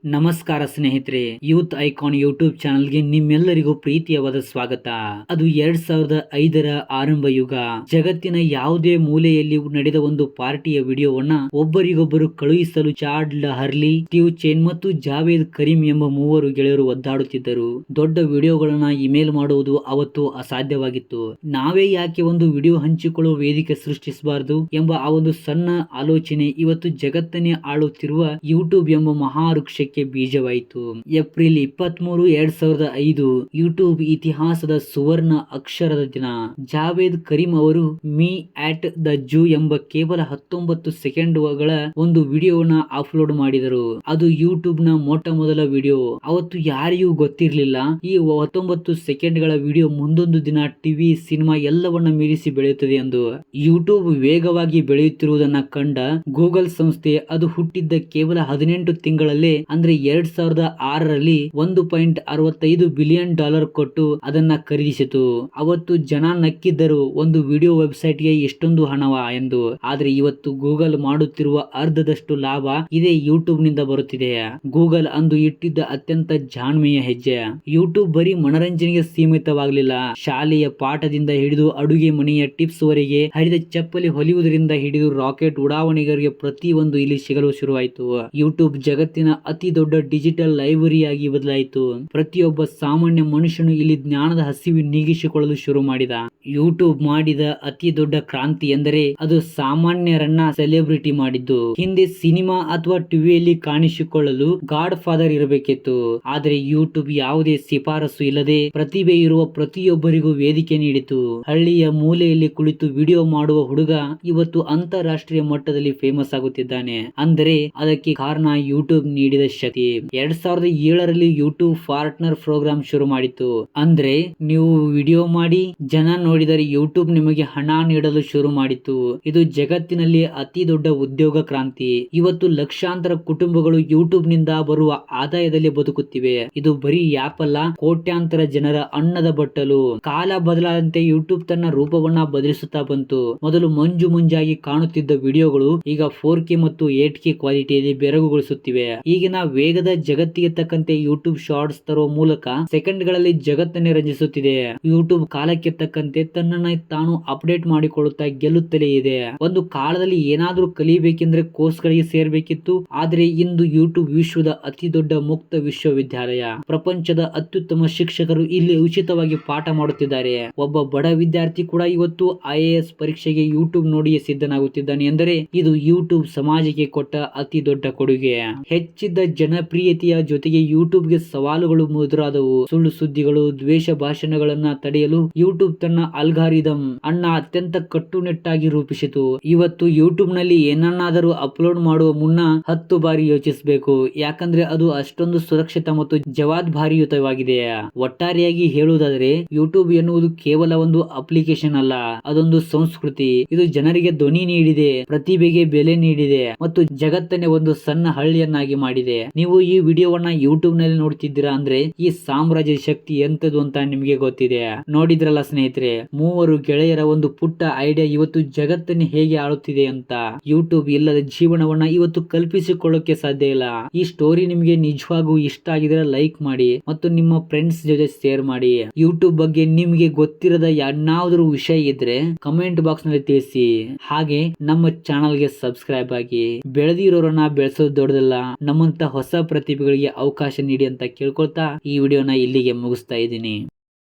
ನಮಸ್ಕಾರ ಸ್ನೇಹಿತರೆ, youth icon YouTube ಚಾನಲ್ಗೆ ನಿಮ್ಮೆಲ್ಲರಿಗೂ ಪ್ರೀತಿಯವಾದ ಸ್ವಾಗತ. ಅದು 2005ರ ಆರಂಭ ಯುಗ. ಜಗತ್ತಿನ ಯಾವುದೇ ಮೂಲೆಯಲ್ಲಿ ನಡೆದ ಒಂದು ಪಾರ್ಟಿಯ ವಿಡಿಯೋವನ್ನ ಒಬ್ಬರಿಗೊಬ್ಬರು ಕಳುಹಿಸಲು ಚಾಡ್ ಲಹರ್ಲಿ, ಸ್ಟೀವ್ ಚೇನ್ ಮತ್ತು ಜಾವೇದ್ ಕರೀಂ ಎಂಬ ಮೂವರು ಗೆಳೆಯರು ಒದ್ದಾಡುತ್ತಿದ್ದರು. ದೊಡ್ಡ ವಿಡಿಯೋಗಳನ್ನ ಇಮೇಲ್ ಮಾಡುವುದು ಅವತ್ತು ಅಸಾಧ್ಯವಾಗಿತ್ತು. ನಾವೇ ಯಾಕೆ ಒಂದು ವಿಡಿಯೋ ಹಂಚಿಕೊಳ್ಳುವ ವೇದಿಕೆ ಸೃಷ್ಟಿಸಬಾರದು ಎಂಬ ಆ ಒಂದು ಸಣ್ಣ ಆಲೋಚನೆ ಇವತ್ತು ಜಗತ್ತನ್ನೇ ಆಳುತ್ತಿರುವ ಯೂಟ್ಯೂಬ್ ಎಂಬ ಮಹಾವೃಕ್ಷಕ್ಕೆ ಬೀಜವಾಯಿತು. ಏಪ್ರಿಲ್ 23, 2005 ಯೂಟ್ಯೂಬ್ ಇತಿಹಾಸದ ಸುವರ್ಣ ಅಕ್ಷರದ ದಿನ. ಜಾವೇದ್ ಕರೀಂ ಅವರು ಮೀ ಆಟ್ ದ ಜೂ ಎಂಬ ಕೇವಲ 19 ಸೆಕೆಂಡ್ಗಳ ಒಂದು ವಿಡಿಯೋನ ಅಪ್ಲೋಡ್ ಮಾಡಿದರು. ಅದು ಯೂಟ್ಯೂಬ್ ನ ಮೊಟ್ಟ ಮೊದಲ ವಿಡಿಯೋ. ಅವತ್ತು ಯಾರಿಗೂ ಗೊತ್ತಿರಲಿಲ್ಲ ಈ 19 ಸೆಕೆಂಡ್ಗಳ ವಿಡಿಯೋ ಮುಂದೊಂದು ದಿನ ಟಿವಿ, ಸಿನಿಮಾ ಎಲ್ಲವನ್ನ ಮೀರಿಸಿ ಬೆಳೆಯುತ್ತದೆ ಎಂದು. ಯೂಟ್ಯೂಬ್ ವೇಗವಾಗಿ ಬೆಳೆಯುತ್ತಿರುವುದನ್ನ ಕಂಡ ಗೂಗಲ್ ಸಂಸ್ಥೆ ಅದು ಹುಟ್ಟಿದ್ದ ಕೇವಲ 18 ತಿಂಗಳಲ್ಲೇ ಅಂದ್ರೆ 2006ರಲ್ಲಿ $1.65 ಬಿಲಿಯನ್ ಕೊಟ್ಟು ಅದನ್ನ ಖರೀದಿಸಿತು. ಅವತ್ತು ಜನ ನಕ್ಕಿದ್ದರು, ಒಂದು ವಿಡಿಯೋ ವೆಬ್ಸೈಟ್ ಗೆ ಎಷ್ಟೊಂದು ಹಣವಾ ಎಂದು. ಆದ್ರೆ ಇವತ್ತು ಗೂಗಲ್ ಮಾಡುತ್ತಿರುವ ಅರ್ಧದಷ್ಟು ಲಾಭ ಇದೇ ಯೂಟ್ಯೂಬ್ ನಿಂದ ಬರುತ್ತಿದೆ. ಗೂಗಲ್ ಅಂದು ಇಟ್ಟಿದ್ದ ಅತ್ಯಂತ ಜಾಣ್ಮೆಯ ಹೆಜ್ಜೆ. ಯೂಟ್ಯೂಬ್ ಬರೀ ಮನರಂಜನೆಗೆ ಸೀಮಿತವಾಗಲಿಲ್ಲ. ಶಾಲೆಯ ಪಾಠದಿಂದ ಹಿಡಿದು ಅಡುಗೆ ಮನೆಯ ಟಿಪ್ಸ್ ವರೆಗೆ, ಹರಿದ ಚಪ್ಪಲಿ ಹೊಲಿಯುವುದರಿಂದ ಹಿಡಿದು ರಾಕೆಟ್ ಉಡಾವಣೆಗಳಿಗೆ ಪ್ರತಿಯೊಂದು ಇಲ್ಲಿ ಸಿಗಲು ಶುರುವಾಯಿತು. ಯೂಟ್ಯೂಬ್ ಜಗತ್ತಿನ ಅತಿ ದೊಡ್ಡ ಡಿಜಿಟಲ್ ಲೈಬ್ರರಿಯಾಗಿ ಬದಲಾಯಿತು. ಪ್ರತಿಯೊಬ್ಬ ಸಾಮಾನ್ಯ ಮನುಷ್ಯನು ಇಲ್ಲಿ ಜ್ಞಾನದ ಹಸಿವು ನೀಗಿಸಿಕೊಳ್ಳಲು ಶುರು ಮಾಡಿದ. ಯೂಟ್ಯೂಬ್ ಮಾಡಿದ ಅತಿ ದೊಡ್ಡ ಕ್ರಾಂತಿ ಎಂದರೆ ಅದು ಸಾಮಾನ್ಯರನ್ನ ಸೆಲೆಬ್ರಿಟಿ ಮಾಡಿದ್ದು. ಹಿಂದೆ ಸಿನಿಮಾ ಅಥವಾ ಟಿವಿಯಲ್ಲಿ ಕಾಣಿಸಿಕೊಳ್ಳಲು ಗಾಡ್ ಫಾದರ್ ಇರಬೇಕಿತ್ತು. ಆದರೆ ಯೂಟ್ಯೂಬ್ ಯಾವುದೇ ಶಿಫಾರಸು ಇಲ್ಲದೆ ಪ್ರತಿಭೆ ಇರುವ ಪ್ರತಿಯೊಬ್ಬರಿಗೂ ವೇದಿಕೆ ನೀಡಿತು. ಹಳ್ಳಿಯ ಮೂಲೆಯಲ್ಲಿ ಕುಳಿತು ವಿಡಿಯೋ ಮಾಡುವ ಹುಡುಗ ಇವತ್ತು ಅಂತಾರಾಷ್ಟ್ರೀಯ ಮಟ್ಟದಲ್ಲಿ ಫೇಮಸ್ ಆಗುತ್ತಿದ್ದಾನೆ. ಅಂದರೆ ಅದಕ್ಕೆ ಕಾರಣ ಯೂಟ್ಯೂಬ್ ನೀಡಿದ ಶಕ್ತಿ. 2007ರಲ್ಲಿ ಯೂಟ್ಯೂಬ್ ಪಾರ್ಟ್ನರ್ ಪ್ರೋಗ್ರಾಮ್ ಶುರು ಮಾಡಿತು. ಅಂದ್ರೆ ನೀವು ವಿಡಿಯೋ ಮಾಡಿ ಜನ ನೋಡಿದರೆ ಯೂಟ್ಯೂಬ್ ನಿಮಗೆ ಹಣ ನೀಡಲು ಶುರು ಮಾಡಿತು. ಇದು ಜಗತ್ತಿನಲ್ಲಿ ಅತಿ ದೊಡ್ಡ ಉದ್ಯೋಗ ಕ್ರಾಂತಿ. ಇವತ್ತು ಲಕ್ಷಾಂತರ ಕುಟುಂಬಗಳು ಯೂಟ್ಯೂಬ್ ನಿಂದ ಬರುವ ಆದಾಯದಲ್ಲಿ ಬದುಕುತ್ತಿವೆ. ಇದು ಬರೀ ಆ್ಯಪ್ ಅಲ್ಲ, ಕೋಟ್ಯಾಂತರ ಜನರ ಅನ್ನದ ಬಟ್ಟಲು. ಕಾಲ ಬದಲಾದಂತೆ ಯೂಟ್ಯೂಬ್ ತನ್ನ ರೂಪವನ್ನ ಬದಲಿಸುತ್ತಾ ಬಂತು. ಮೊದಲು ಮಂಜಾಗಿ ಕಾಣುತ್ತಿದ್ದ ವಿಡಿಯೋಗಳು ಈಗ 4K ಮತ್ತು 8K ಕ್ವಾಲಿಟಿಯಲ್ಲಿ ಬೆರಗುಗೊಳಿಸುತ್ತಿವೆ. ಈಗಿನ ವೇಗದ ಜಗತ್ತಿಗೆ ತಕ್ಕಂತೆ ಯೂಟ್ಯೂಬ್ ಶಾರ್ಟ್ಸ್ ತರುವ ಮೂಲಕ ಸೆಕೆಂಡ್ಗಳಲ್ಲಿ ಜಗತ್ತನ್ನೇ ರಂಜಿಸುತ್ತಿದೆ. ಯೂಟ್ಯೂಬ್ ಕಾಲಕ್ಕೆ ತಕ್ಕಂತೆ ತನ್ನನ್ನ ತಾನು ಅಪ್ಡೇಟ್ ಮಾಡಿಕೊಳ್ಳುತ್ತಾ ಗೆಲ್ಲುತ್ತಲೇ ಇದೆ. ಒಂದು ಕಾಲದಲ್ಲಿ ಏನಾದ್ರೂ ಕಲಿಬೇಕೆಂದ್ರೆ ಕೋರ್ಸ್ಗಳಿಗೆ ಸೇರ್ಬೇಕಿತ್ತು. ಆದ್ರೆ ಇಂದು ಯೂಟ್ಯೂಬ್ ವಿಶ್ವದ ಅತಿ ದೊಡ್ಡ ಮುಕ್ತ ವಿಶ್ವವಿದ್ಯಾಲಯ. ಪ್ರಪಂಚದ ಅತ್ಯುತ್ತಮ ಶಿಕ್ಷಕರು ಇಲ್ಲಿ ಉಚಿತವಾಗಿ ಪಾಠ ಮಾಡುತ್ತಿದ್ದಾರೆ. ಒಬ್ಬ ಬಡ ವಿದ್ಯಾರ್ಥಿ ಕೂಡ ಇವತ್ತು IAS ಪರೀಕ್ಷೆಗೆ ಯೂಟ್ಯೂಬ್ ನೋಡಿಯೇ ಸಿದ್ಧನಾಗುತ್ತಿದ್ದಾನೆ ಎಂದರೆ ಇದು ಯೂಟ್ಯೂಬ್ ಸಮಾಜಕ್ಕೆ ಕೊಟ್ಟ ಅತಿ ದೊಡ್ಡ ಕೊಡುಗೆ. ಹೆಚ್ಚಿದ್ದ ಜನಪ್ರಿಯತೆಯ ಜೊತೆಗೆ ಯೂಟ್ಯೂಬ್ಗೆ ಸವಾಲುಗಳು ಎದುರಾದವು. ಸುಳ್ಳು ಸುದ್ದಿಗಳು, ದ್ವೇಷ ಭಾಷಣಗಳನ್ನ ತಡೆಯಲು ಯೂಟ್ಯೂಬ್ ತನ್ನ ಅಲ್ಗಾರಿದಮ್ ಅನ್ನ ಅತ್ಯಂತ ಕಟ್ಟುನಿಟ್ಟಾಗಿ ರೂಪಿಸಿತು. ಇವತ್ತು ಯೂಟ್ಯೂಬ್ ನಲ್ಲಿ ಏನನ್ನಾದರೂ ಅಪ್ಲೋಡ್ ಮಾಡುವ ಮುನ್ನ 10 ಬಾರಿ ಯೋಚಿಸಬೇಕು. ಯಾಕಂದ್ರೆ ಅದು ಅಷ್ಟೊಂದು ಸುರಕ್ಷಿತ ಮತ್ತು ಜವಾಬ್ದಾರಿಯುತವಾಗಿದೆ. ಒಟ್ಟಾರೆಯಾಗಿ ಹೇಳುವುದಾದರೆ ಯೂಟ್ಯೂಬ್ ಎನ್ನುವುದು ಕೇವಲ ಒಂದು ಅಪ್ಲಿಕೇಶನ್ ಅಲ್ಲ, ಅದೊಂದು ಸಂಸ್ಕೃತಿ. ಇದು ಜನರಿಗೆ ಧ್ವನಿ ನೀಡಿದೆ, ಪ್ರತಿಭೆಗೆ ಬೆಲೆ ನೀಡಿದೆ ಮತ್ತು ಜಗತ್ತನ್ನೇ ಒಂದು ಸಣ್ಣ ಹಳ್ಳಿಯನ್ನಾಗಿ ಮಾಡಿದೆ. ನೀವು ಈ ವಿಡಿಯೋವನ್ನ ಯೂಟ್ಯೂಬ್ ನಲ್ಲಿ ನೋಡ್ತಿದ್ದೀರಾ ಅಂದ್ರೆ ಈ ಸಾಮ್ರಾಜ್ಯದ ಶಕ್ತಿ ಎಂತದು ಅಂತ ನಿಮಗೆ ಗೊತ್ತಿದೆ. ನೋಡಿದ್ರಲ್ಲ ಸ್ನೇಹಿತರೆ, ಮೂವರು ಗೆಳೆಯರ ಒಂದು ಪುಟ್ಟ ಐಡಿಯಾ ಇವತ್ತು ಜಗತ್ತನ್ನು ಹೇಗೆ ಆಳುತ್ತಿದೆ ಅಂತ. ಯೂಟ್ಯೂಬ್ ಇಲ್ಲದ ಜೀವನವನ್ನ ಇವತ್ತು ಕಲ್ಪಿಸಿಕೊಳ್ಳೋಕೆ ಸಾಧ್ಯ ಇಲ್ಲ. ಈ ಸ್ಟೋರಿ ನಿಮಗೆ ನಿಜವಾಗೂ ಇಷ್ಟ ಆಗಿದ್ರೆ ಲೈಕ್ ಮಾಡಿ ಮತ್ತು ನಿಮ್ಮ ಫ್ರೆಂಡ್ಸ್ ಜೊತೆ ಶೇರ್ ಮಾಡಿ. ಯೂಟ್ಯೂಬ್ ಬಗ್ಗೆ ನಿಮಗೆ ಗೊತ್ತಿರದ ಯಾವ್ದಾದ್ರು ವಿಷಯ ಇದ್ರೆ ಕಮೆಂಟ್ ಬಾಕ್ಸ್ ನಲ್ಲಿ ತಿಳಿಸಿ. ಹಾಗೆ ನಮ್ಮ ಚಾನಲ್ಗೆ ಸಬ್ಸ್ಕ್ರೈಬ್ ಆಗಿ. ಬೆಳೆದಿರೋರನ್ನ ಬೆಳೆಸೋದು ದೊಡ್ಡದಲ್ಲ, ನಮ್ಮಂತ ಹೊಸ ಪ್ರತಿಭೆಗಳಿಗೆ ಅವಕಾಶ ನೀಡಿ ಅಂತ ಕೇಳ್ಕೊಳ್ತಾ ಈ ವಿಡಿಯೋನ ಇಲ್ಲಿಗೆ ಮುಗಿಸ್ತಾ ಇದ್ದೀನಿ.